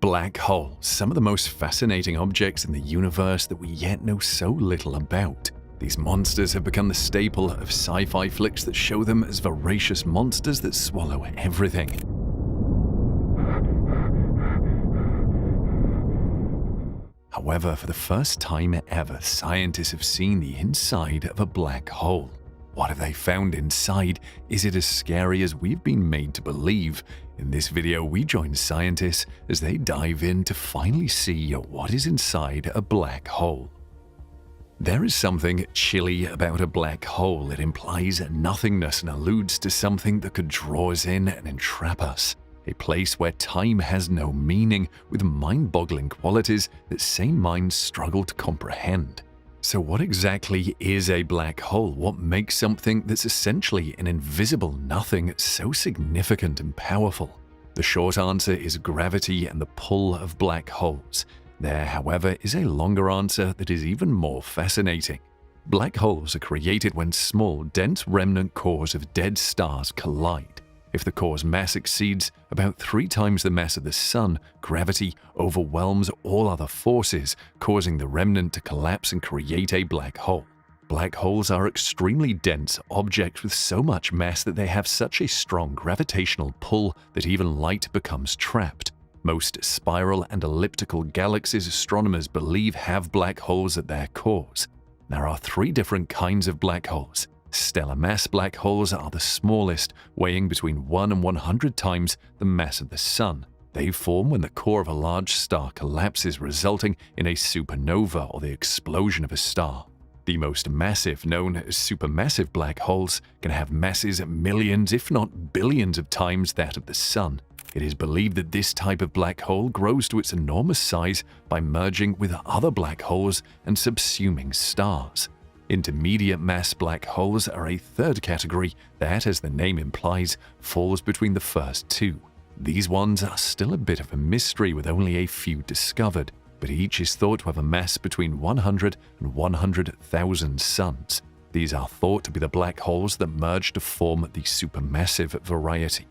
Black holes, some of the most fascinating objects in the universe that we yet know so little about. These monsters have become the staple of sci-fi flicks that show them as voracious monsters that swallow everything. However, for the first time ever, scientists have seen the inside of a black hole. What have they found inside? Is it as scary as we've been made to believe? In this video, we join scientists as they dive in to finally see what is inside a black hole. There is something chilly about a black hole. It implies nothingness and alludes to something that could draw us in and entrap us. A place where time has no meaning, with mind-boggling qualities that sane minds struggle to comprehend. So what exactly is a black hole? What makes something that's essentially an invisible nothing so significant and powerful? The short answer is gravity and the pull of black holes. There, however, is a longer answer that is even more fascinating. Black holes are created when small, dense remnant cores of dead stars collide. If the core's mass exceeds about 3 times the mass of the Sun, gravity overwhelms all other forces, causing the remnant to collapse and create a black hole. Black holes are extremely dense objects with so much mass that they have such a strong gravitational pull that even light becomes trapped. Most spiral and elliptical galaxies astronomers believe have black holes at their cores. There are 3 different kinds of black holes. Stellar mass black holes are the smallest, weighing between 1 and 100 times the mass of the Sun. They form when the core of a large star collapses, resulting in a supernova or the explosion of a star. The most massive, known as supermassive black holes, can have masses millions, if not billions of times that of the Sun. It is believed that this type of black hole grows to its enormous size by merging with other black holes and subsuming stars. Intermediate mass black holes are a third category that, as the name implies, falls between the first 2. These ones are still a bit of a mystery, with only a few discovered, but each is thought to have a mass between 100 and 100,000 suns. These are thought to be the black holes that merge to form the supermassive variety.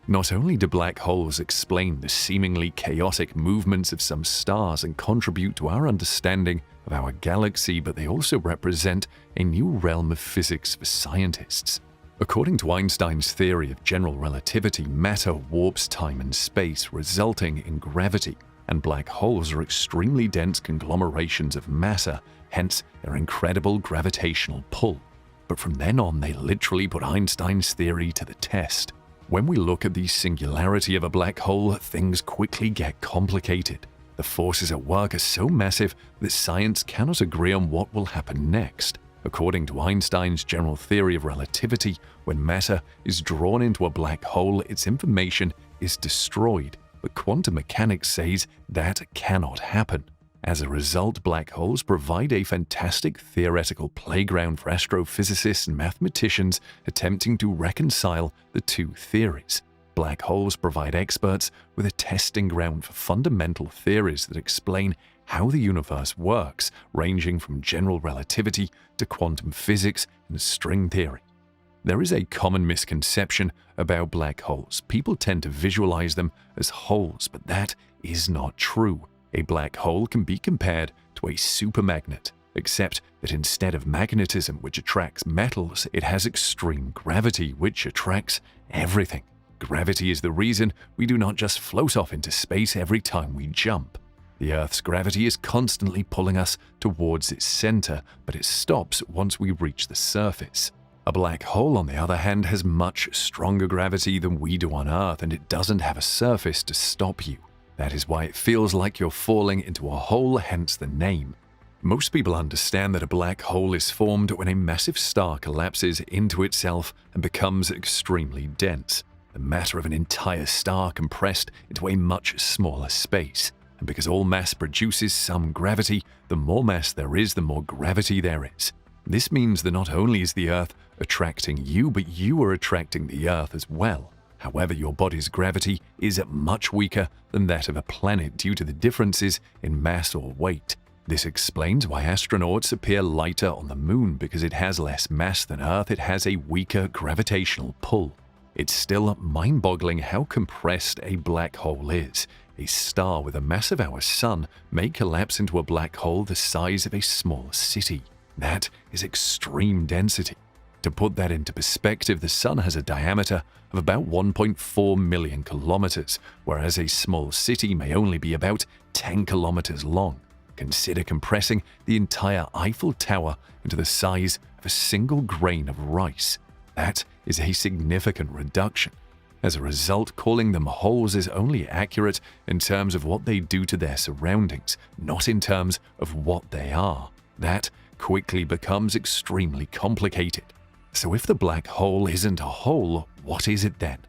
Not only do black holes explain the seemingly chaotic movements of some stars and contribute to our understanding of our galaxy, but they also represent a new realm of physics for scientists. According to Einstein's theory of general relativity, matter warps time and space, resulting in gravity, and black holes are extremely dense conglomerations of matter, hence their incredible gravitational pull. But from then on, they literally put Einstein's theory to the test. When we look at the singularity of a black hole, things quickly get complicated. The forces at work are so massive that science cannot agree on what will happen next. According to Einstein's general theory of relativity, when matter is drawn into a black hole, its information is destroyed, but quantum mechanics says that cannot happen. As a result, black holes provide a fantastic theoretical playground for astrophysicists and mathematicians attempting to reconcile the 2 theories. Black holes provide experts with a testing ground for fundamental theories that explain how the universe works, ranging from general relativity to quantum physics and string theory. There is a common misconception about black holes. People tend to visualize them as holes, but that is not true. A black hole can be compared to a supermagnet, except that instead of magnetism, which attracts metals, it has extreme gravity, which attracts everything. Gravity is the reason we do not just float off into space every time we jump. The Earth's gravity is constantly pulling us towards its center, but it stops once we reach the surface. A black hole, on the other hand, has much stronger gravity than we do on Earth, and it doesn't have a surface to stop you. That is why it feels like you're falling into a hole, hence the name. Most people understand that a black hole is formed when a massive star collapses into itself and becomes extremely dense. The matter of an entire star compressed into a much smaller space. And because all mass produces some gravity, the more mass there is, the more gravity there is. This means that not only is the Earth attracting you, but you are attracting the Earth as well. However, your body's gravity is much weaker than that of a planet due to the differences in mass or weight. This explains why astronauts appear lighter on the Moon, because it has less mass than Earth. It has a weaker gravitational pull. It's still mind-boggling how compressed a black hole is. A star with a mass of our Sun may collapse into a black hole the size of a small city. That is extreme density. To put that into perspective, the Sun has a diameter of about 1.4 million kilometers, whereas a small city may only be about 10 kilometers long. Consider compressing the entire Eiffel Tower into the size of a single grain of rice. That is a significant reduction. As a result, calling them holes is only accurate in terms of what they do to their surroundings, not in terms of what they are. That quickly becomes extremely complicated. So if the black hole isn't a hole, what is it then?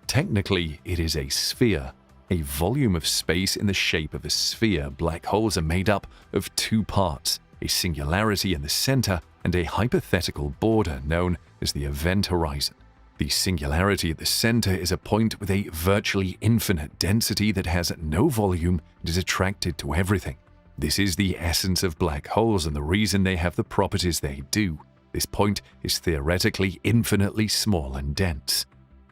Technically, it is a sphere. A volume of space in the shape of a sphere. Black holes are made up of two parts, a singularity in the center and a hypothetical border known as the event horizon. The singularity at the center is a point with a virtually infinite density that has no volume and is attracted to everything. This is the essence of black holes and the reason they have the properties they do. This point is theoretically infinitely small and dense.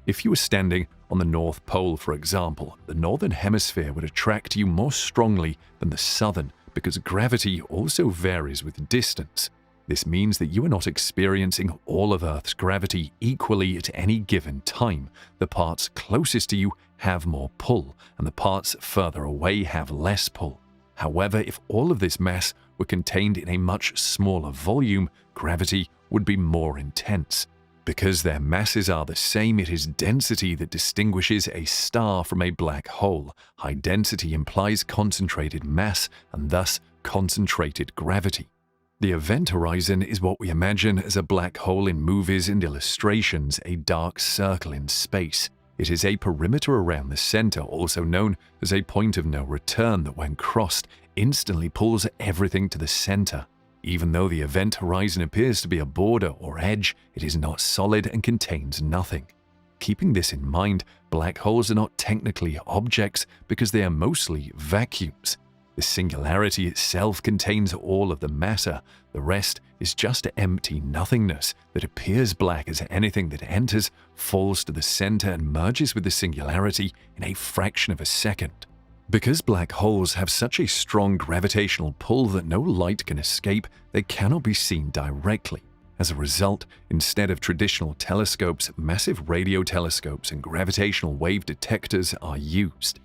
If you were standing on the North Pole, for example, the northern hemisphere would attract you more strongly than the southern because gravity also varies with distance. This means that you are not experiencing all of Earth's gravity equally at any given time. The parts closest to you have more pull, and the parts further away have less pull. However, if all of this mass were contained in a much smaller volume, gravity would be more intense. Because their masses are the same, it is density that distinguishes a star from a black hole. High density implies concentrated mass and thus concentrated gravity. The event horizon is what we imagine as a black hole in movies and illustrations, a dark circle in space. It is a perimeter around the center, also known as a point of no return, that when crossed, instantly pulls everything to the center. Even though the event horizon appears to be a border or edge, it is not solid and contains nothing. Keeping this in mind, black holes are not technically objects because they are mostly vacuums. The singularity itself contains all of the matter. The rest is just empty nothingness that appears black as anything that enters, falls to the center, and merges with the singularity in a fraction of a second. Because black holes have such a strong gravitational pull that no light can escape, they cannot be seen directly. As a result, instead of traditional telescopes, massive radio telescopes and gravitational wave detectors are used.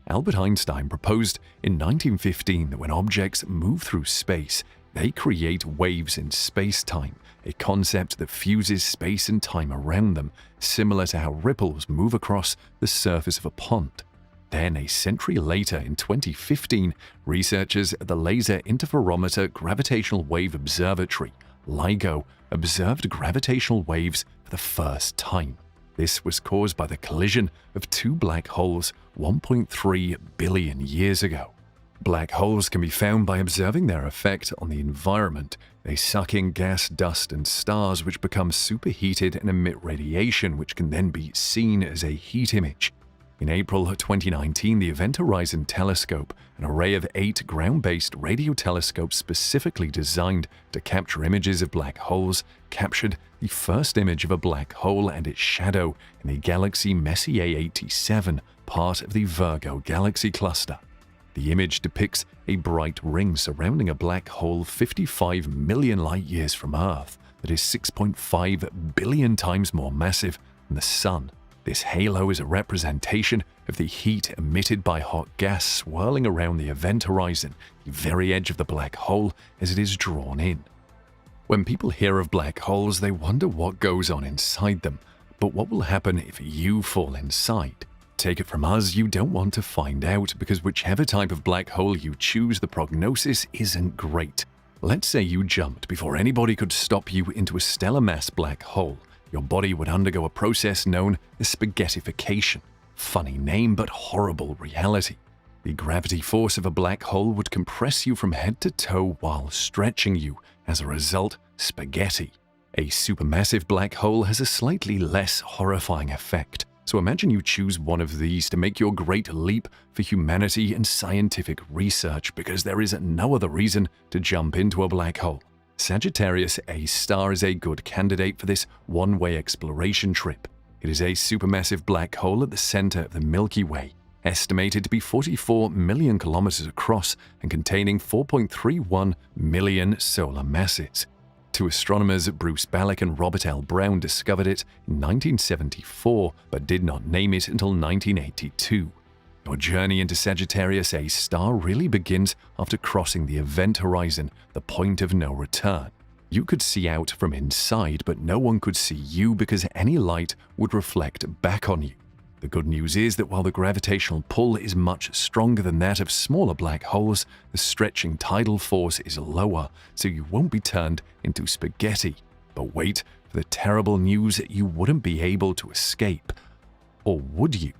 Albert Einstein proposed in 1915 that when objects move through space, they create waves in space-time, a concept that fuses space and time around them, similar to how ripples move across the surface of a pond. Then, a century later, in 2015, researchers at the Laser Interferometer Gravitational Wave Observatory, LIGO, observed gravitational waves for the first time. This was caused by the collision of two black holes 1.3 billion years ago. Black holes can be found by observing their effect on the environment. They suck in gas, dust, and stars which become superheated and emit radiation which can then be seen as a heat image. In April 2019, the Event Horizon Telescope, an array of 8 ground-based radio telescopes specifically designed to capture images of black holes, captured the first image of a black hole and its shadow in the galaxy Messier 87, part of the Virgo galaxy cluster. The image depicts a bright ring surrounding a black hole 55 million light-years from Earth that is 6.5 billion times more massive than the Sun. This halo is a representation of the heat emitted by hot gas swirling around the event horizon, the very edge of the black hole as it is drawn in. When people hear of black holes, they wonder what goes on inside them. But what will happen if you fall inside? Take it from us, you don't want to find out because whichever type of black hole you choose, the prognosis isn't great. Let's say you jumped before anybody could stop you into a stellar mass black hole. Your body would undergo a process known as spaghettification. Funny name, but horrible reality. The gravity force of a black hole would compress you from head to toe while stretching you. As a result, spaghetti. A supermassive black hole has a slightly less horrifying effect. So imagine you choose one of these to make your great leap for humanity and scientific research because there is no other reason to jump into a black hole. Sagittarius A star is a good candidate for this one-way exploration trip. It is a supermassive black hole at the center of the Milky Way, estimated to be 44 million kilometers across and containing 4.31 million solar masses. Two astronomers, Bruce Ballack and Robert L. Brown, discovered it in 1974 but did not name it until 1982. Your journey into Sagittarius A star really begins after crossing the event horizon, the point of no return. You could see out from inside, but no one could see you because any light would reflect back on you. The good news is that while the gravitational pull is much stronger than that of smaller black holes, the stretching tidal force is lower, so you won't be turned into spaghetti. But wait for the terrible news: you wouldn't be able to escape. Or would you?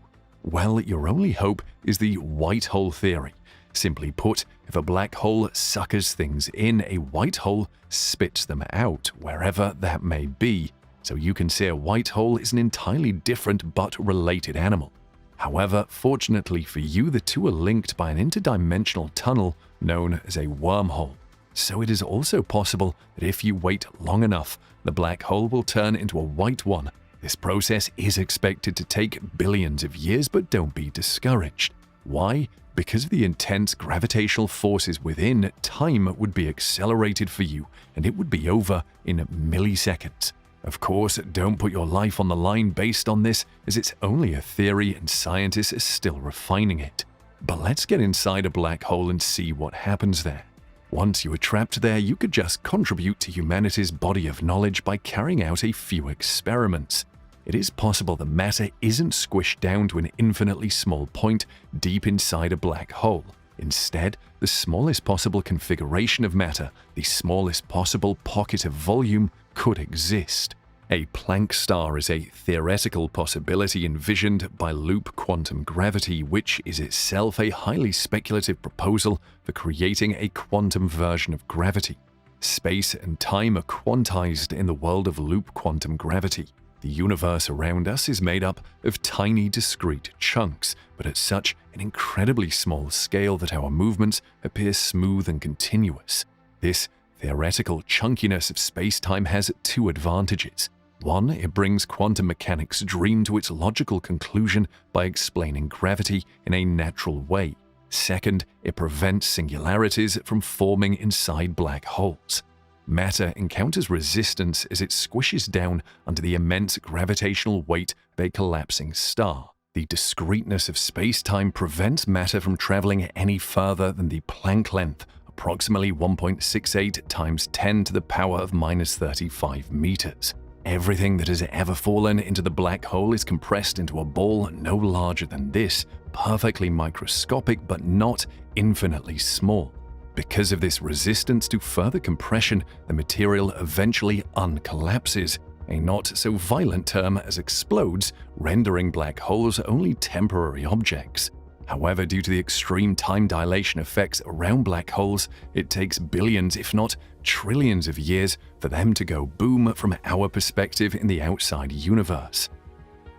Well, your only hope is the white hole theory. Simply put, if a black hole suckers things in, a white hole spits them out, wherever that may be. So you can say a white hole is an entirely different but related animal. However, fortunately for you, the two are linked by an interdimensional tunnel known as a wormhole. So it is also possible that if you wait long enough, the black hole will turn into a white one. This process is expected to take billions of years, but don't be discouraged. Why? Because of the intense gravitational forces within, time would be accelerated for you, and it would be over in milliseconds. Of course, don't put your life on the line based on this, as it's only a theory and scientists are still refining it. But let's get inside a black hole and see what happens there. Once you are trapped there, you could just contribute to humanity's body of knowledge by carrying out a few experiments. It is possible that matter isn't squished down to an infinitely small point deep inside a black hole. Instead, the smallest possible configuration of matter, the smallest possible pocket of volume, could exist. A Planck star is a theoretical possibility envisioned by loop quantum gravity, which is itself a highly speculative proposal for creating a quantum version of gravity. Space and time are quantized in the world of loop quantum gravity. The universe around us is made up of tiny, discrete chunks, but at such an incredibly small scale that our movements appear smooth and continuous. This theoretical chunkiness of space-time has two advantages. One, it brings quantum mechanics' dream to its logical conclusion by explaining gravity in a natural way. Second, it prevents singularities from forming inside black holes. Matter encounters resistance as it squishes down under the immense gravitational weight of a collapsing star. The discreteness of space-time prevents matter from traveling any further than the Planck length, approximately 1.68 times 10 to the power of minus 35 meters. Everything that has ever fallen into the black hole is compressed into a ball no larger than this, perfectly microscopic but not infinitely small. Because of this resistance to further compression, the material eventually uncollapses, a not-so-violent term as explodes, rendering black holes only temporary objects. However, due to the extreme time dilation effects around black holes, it takes billions, if not trillions of years for them to go boom from our perspective in the outside universe.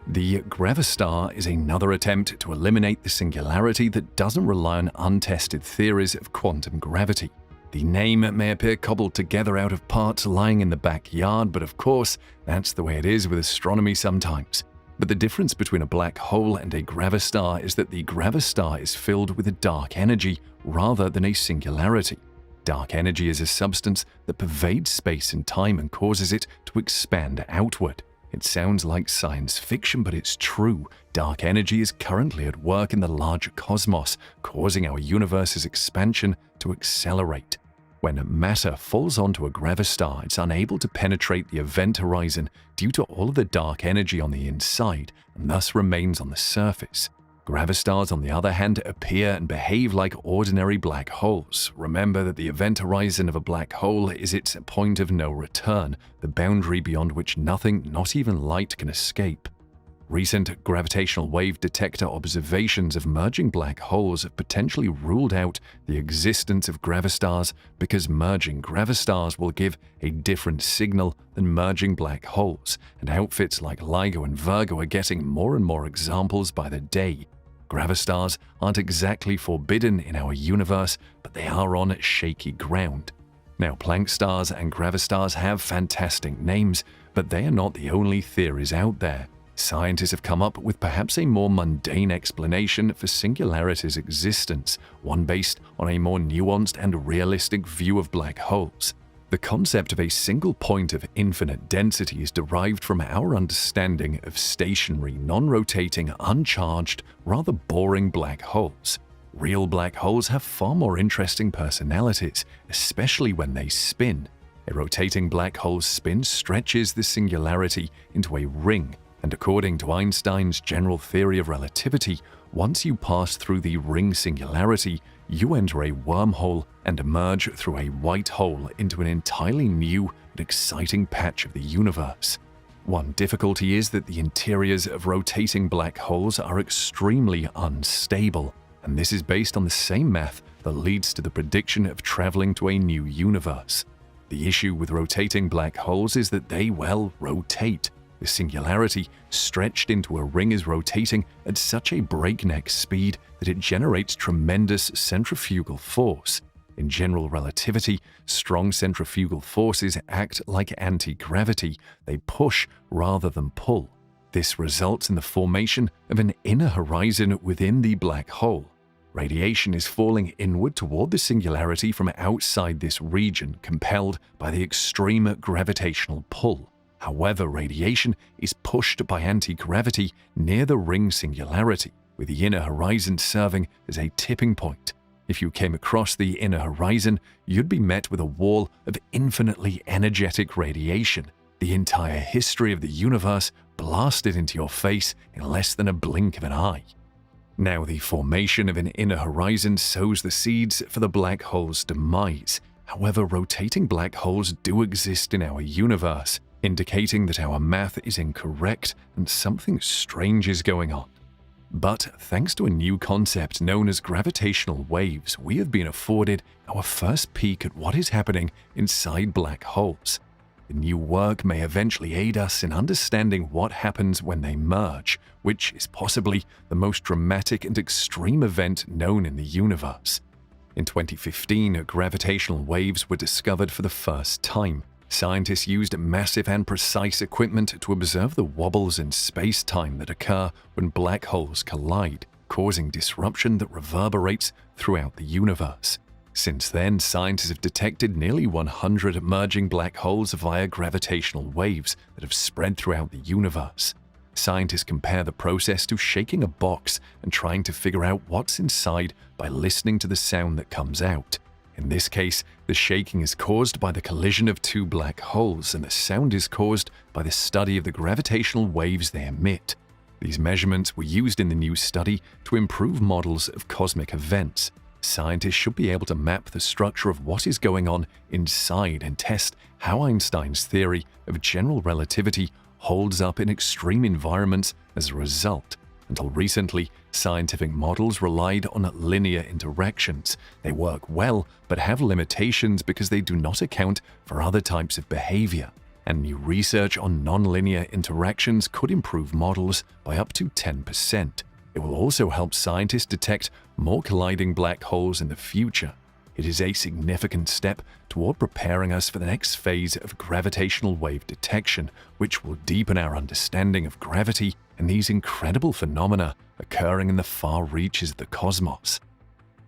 The Gravistar is another attempt to eliminate the singularity that doesn't rely on untested theories of quantum gravity. The name may appear cobbled together out of parts lying in the backyard, but of course, that's the way it is with astronomy sometimes. But the difference between a black hole and a gravistar is that the gravistar is filled with a dark energy rather than a singularity. Dark energy is a substance that pervades space and time and causes it to expand outward. It sounds like science fiction, but it's true. Dark energy is currently at work in the larger cosmos, causing our universe's expansion to accelerate. When matter falls onto a gravistar, it's unable to penetrate the event horizon due to all of the dark energy on the inside, and thus remains on the surface. Gravistars, on the other hand, appear and behave like ordinary black holes. Remember that the event horizon of a black hole is its point of no return, the boundary beyond which nothing, not even light, can escape. Recent gravitational wave detector observations of merging black holes have potentially ruled out the existence of gravistars because merging gravistars will give a different signal than merging black holes, and outfits like LIGO and Virgo are getting more and more examples by the day. Gravistars aren't exactly forbidden in our universe, but they are on shaky ground. Now, Planck stars and gravistars have fantastic names, but they are not the only theories out there. Scientists have come up with perhaps a more mundane explanation for singularity's existence, one based on a more nuanced and realistic view of black holes. The concept of a single point of infinite density is derived from our understanding of stationary, non-rotating, uncharged, rather boring black holes. Real black holes have far more interesting personalities, especially when they spin. A rotating black hole's spin stretches the singularity into a ring, and according to Einstein's general theory of relativity, once you pass through the ring singularity, you enter a wormhole and emerge through a white hole into an entirely new and exciting patch of the universe. One difficulty is that the interiors of rotating black holes are extremely unstable, and this is based on the same math that leads to the prediction of traveling to a new universe. The issue with rotating black holes is that they, well, rotate. The singularity stretched into a ring is rotating at such a breakneck speed that it generates tremendous centrifugal force. In general relativity, strong centrifugal forces act like anti-gravity. They push rather than pull. This results in the formation of an inner horizon within the black hole. Radiation is falling inward toward the singularity from outside this region, compelled by the extreme gravitational pull. However, radiation is pushed by anti-gravity near the ring singularity, with the inner horizon serving as a tipping point. If you came across the inner horizon, you'd be met with a wall of infinitely energetic radiation, the entire history of the universe blasted into your face in less than a blink of an eye. Now, the formation of an inner horizon sows the seeds for the black hole's demise. However, rotating black holes do exist in our universe, indicating that our math is incorrect and something strange is going on. But thanks to a new concept known as gravitational waves, we have been afforded our first peek at what is happening inside black holes. The new work may eventually aid us in understanding what happens when they merge, which is possibly the most dramatic and extreme event known in the universe. In 2015, gravitational waves were discovered for the first time. Scientists used massive and precise equipment to observe the wobbles in space-time that occur when black holes collide, causing disruption that reverberates throughout the universe. Since then, scientists have detected nearly 100 emerging black holes via gravitational waves that have spread throughout the universe. Scientists compare the process to shaking a box and trying to figure out what's inside by listening to the sound that comes out. In this case, the shaking is caused by the collision of two black holes, and the sound is caused by the study of the gravitational waves they emit. These measurements were used in the new study to improve models of cosmic events. Scientists should be able to map the structure of what is going on inside and test how Einstein's theory of general relativity holds up in extreme environments as a result. Until recently, scientific models relied on linear interactions. They work well, but have limitations because they do not account for other types of behavior. And new research on nonlinear interactions could improve models by up to 10%. It will also help scientists detect more colliding black holes in the future. It is a significant step toward preparing us for the next phase of gravitational wave detection, which will deepen our understanding of gravity and these incredible phenomena occurring in the far reaches of the cosmos.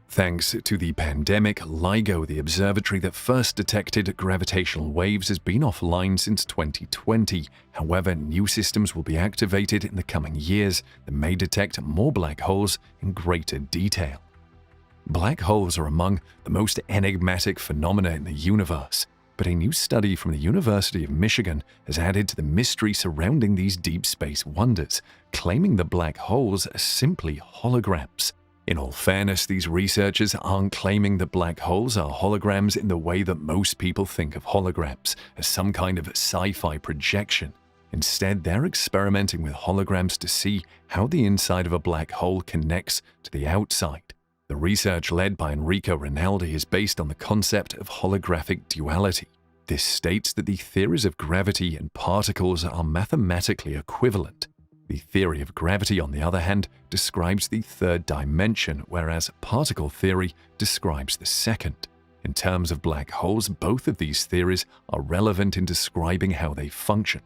Thanks to the pandemic, LIGO, the observatory that first detected gravitational waves, has been offline since 2020. However, new systems will be activated in the coming years that may detect more black holes in greater detail. Black holes are among the most enigmatic phenomena in the universe, but a new study from the University of Michigan has added to the mystery surrounding these deep space wonders, claiming that black holes are simply holograms. In all fairness, these researchers aren't claiming that black holes are holograms in the way that most people think of holograms, as some kind of sci-fi projection. Instead, they're experimenting with holograms to see how the inside of a black hole connects to the outside. The research led by Enrico Rinaldi is based on the concept of holographic duality. This states that the theories of gravity and particles are mathematically equivalent. The theory of gravity, on the other hand, describes the third dimension, whereas particle theory describes the second. In terms of black holes, both of these theories are relevant in describing how they function.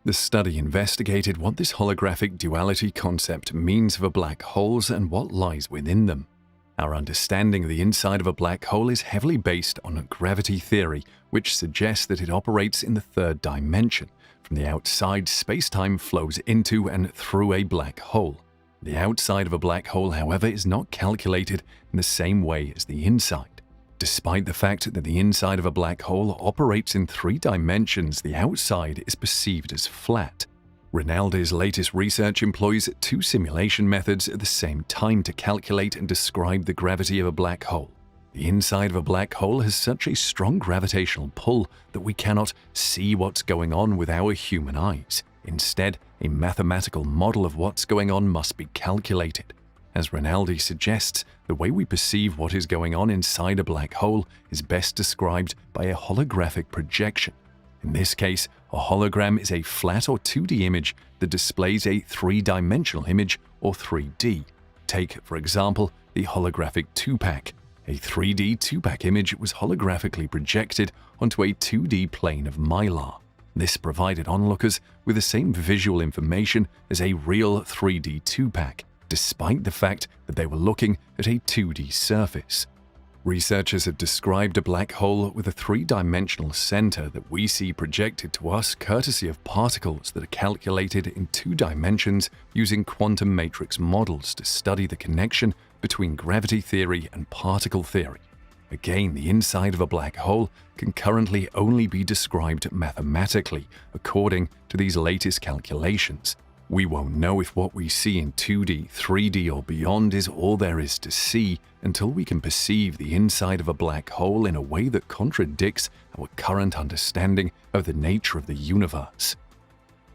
The study investigated what this holographic duality concept means for black holes and what lies within them. Our understanding of the inside of a black hole is heavily based on gravity theory, which suggests that it operates in the third dimension. From the outside, space-time flows into and through a black hole. The outside of a black hole, however, is not calculated in the same way as the inside. Despite the fact that the inside of a black hole operates in 3 dimensions, the outside is perceived as flat. Rinaldi's latest research employs 2 simulation methods at the same time to calculate and describe the gravity of a black hole. The inside of a black hole has such a strong gravitational pull that we cannot see what's going on with our human eyes. Instead, a mathematical model of what's going on must be calculated. As Rinaldi suggests, the way we perceive what is going on inside a black hole is best described by a holographic projection. In this case, a hologram is a flat or 2D image that displays a 3-dimensional image or 3D. Take, for example, the holographic Tupac. A 3D Tupac image was holographically projected onto a 2D plane of mylar. This provided onlookers with the same visual information as a real 3D Tupac, despite the fact that they were looking at a 2D surface. Researchers have described a black hole with a 3-dimensional center that we see projected to us courtesy of particles that are calculated in 2 dimensions using quantum matrix models to study the connection between gravity theory and particle theory. Again, the inside of a black hole can currently only be described mathematically according to these latest calculations. We won't know if what we see in 2D, 3D, or beyond is all there is to see until we can perceive the inside of a black hole in a way that contradicts our current understanding of the nature of the universe.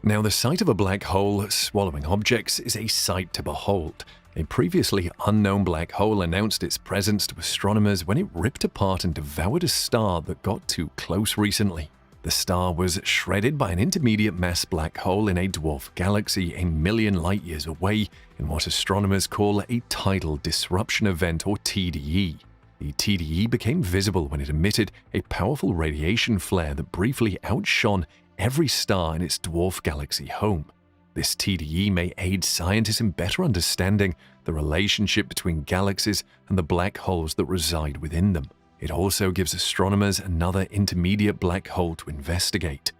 Now, the sight of a black hole swallowing objects is a sight to behold. A previously unknown black hole announced its presence to astronomers when it ripped apart and devoured a star that got too close recently. The star was shredded by an intermediate mass black hole in a dwarf galaxy a million light-years away in what astronomers call a tidal disruption event, or TDE. The TDE became visible when it emitted a powerful radiation flare that briefly outshone every star in its dwarf galaxy home. This TDE may aid scientists in better understanding the relationship between galaxies and the black holes that reside within them. It also gives astronomers another intermediate black hole to investigate.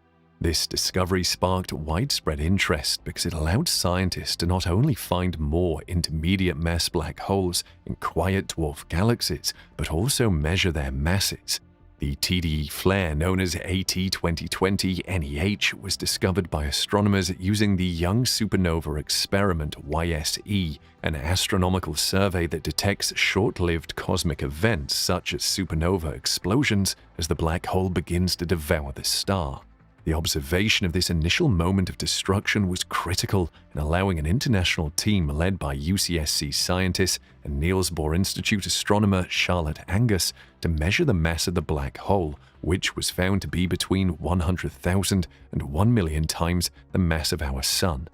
This discovery sparked widespread interest because it allowed scientists to not only find more intermediate mass black holes in quiet dwarf galaxies, but also measure their masses. The TDE flare, known as AT2020 NEH, was discovered by astronomers using the Young Supernova Experiment YSE, an astronomical survey that detects short-lived cosmic events such as supernova explosions as the black hole begins to devour the star. The observation of this initial moment of destruction was critical in allowing an international team led by UCSC scientists and Niels Bohr Institute astronomer Charlotte Angus to measure the mass of the black hole, which was found to be between 100,000 and 1 million times the mass of our Sun.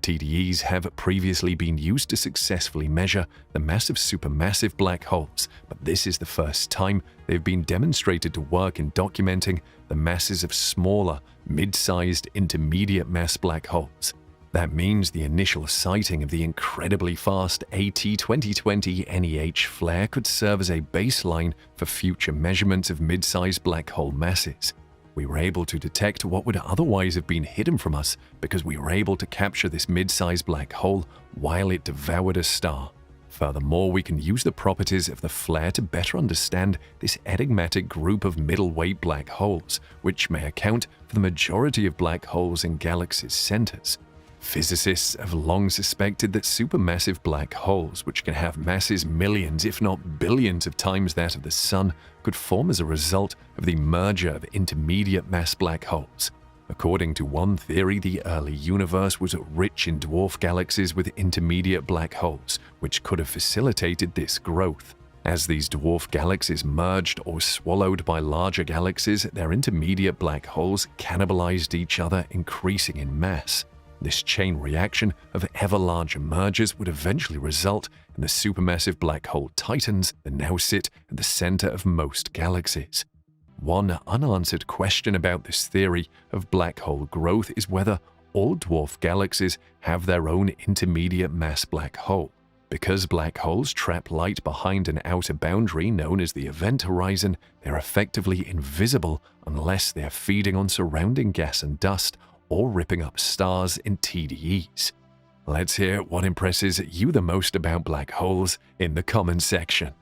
TDEs have previously been used to successfully measure the mass of supermassive black holes, but this is the first time they've been demonstrated to work in documenting the masses of smaller, mid-sized, intermediate mass black holes. That means the initial sighting of the incredibly fast AT2020 NEH flare could serve as a baseline for future measurements of mid-sized black hole masses. We were able to detect what would otherwise have been hidden from us because we were able to capture this mid-sized black hole while it devoured a star. Furthermore, we can use the properties of the flare to better understand this enigmatic group of middleweight black holes, which may account for the majority of black holes in galaxies' centers. Physicists have long suspected that supermassive black holes, which can have masses millions if not billions of times that of the Sun, could form as a result of the merger of intermediate mass black holes. According to one theory, the early universe was rich in dwarf galaxies with intermediate black holes, which could have facilitated this growth. As these dwarf galaxies merged or swallowed by larger galaxies, their intermediate black holes cannibalized each other, increasing in mass. This chain reaction of ever larger mergers would eventually result in the supermassive black hole titans that now sit at the center of most galaxies. One unanswered question about this theory of black hole growth is whether all dwarf galaxies have their own intermediate mass black hole. Because black holes trap light behind an outer boundary known as the event horizon, they're effectively invisible unless they're feeding on surrounding gas and dust or ripping up stars in TDEs. Let's hear what impresses you the most about black holes in the comments section.